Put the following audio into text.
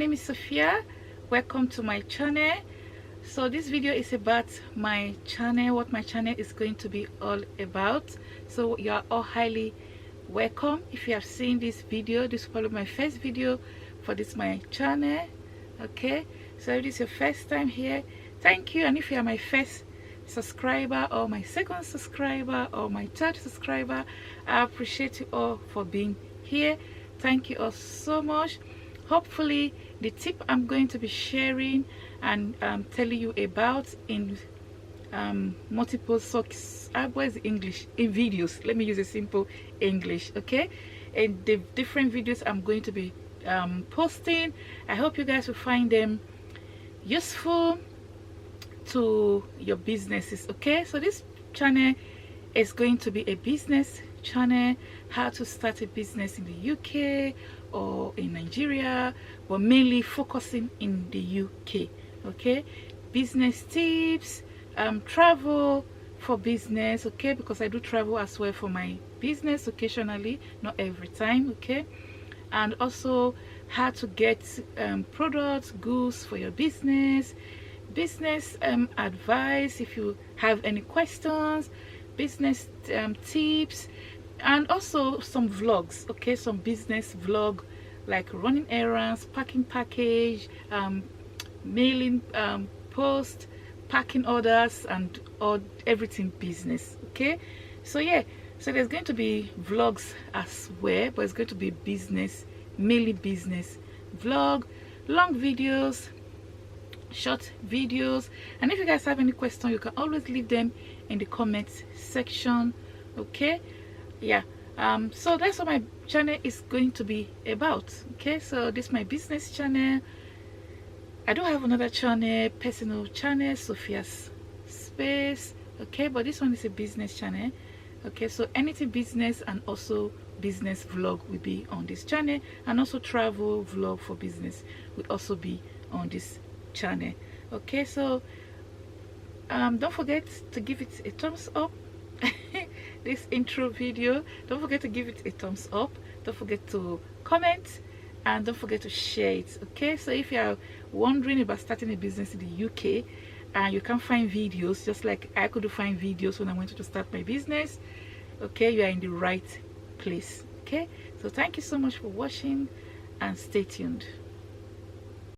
name is Sophia. Welcome to my channel. So this video is about my channel, what my channel is going to be all about. So you are all highly welcome. If you have seen this video, this is probably my first video for this my channel. Okay, so if this is your first time here, thank you. And if you are my first subscriber or my second subscriber or my third subscriber, I appreciate you all for being here. Thank you all so much. Hopefully the tip I'm going to be sharing and telling you about in multiple where's English in videos, let me use a simple English, okay, and the different videos I'm going to be posting. I hope you guys will find them useful to your businesses. Okay, so this channel is going to be a business channel, how to start a business in the UK or in Nigeria, but mainly focusing in the UK. Okay, business tips, travel for business, okay, because I do travel as well for my business occasionally, not every time, okay, and also how to get products, goods for your business advice if you have any questions, business tips, and also some vlogs, okay, some business vlog like running errands, packing package, mailing post, packing orders, and all everything business. Okay, so yeah, so there's going to be vlogs as well, but it's going to be business, mainly business vlog, long videos, short videos. And if you guys have any questions, you can always leave them in the comments section. Okay, yeah, so that's what my channel is going to be about. Okay, so this is my business channel. I do have another channel, personal channel, Sophia's Space, okay, but this one is a business channel. Okay, so anything business and also business vlog will be on this channel, and also travel vlog for business will also be on this channel. Okay, so don't forget to give it a thumbs up. This intro video, don't forget to give it a thumbs up, don't forget to comment, and don't forget to share it. Okay, so if you are wondering about starting a business in the UK and you can't find videos, just like I could find videos when I wanted to start my business, okay, you are in the right place. Okay, so thank you so much for watching and stay tuned.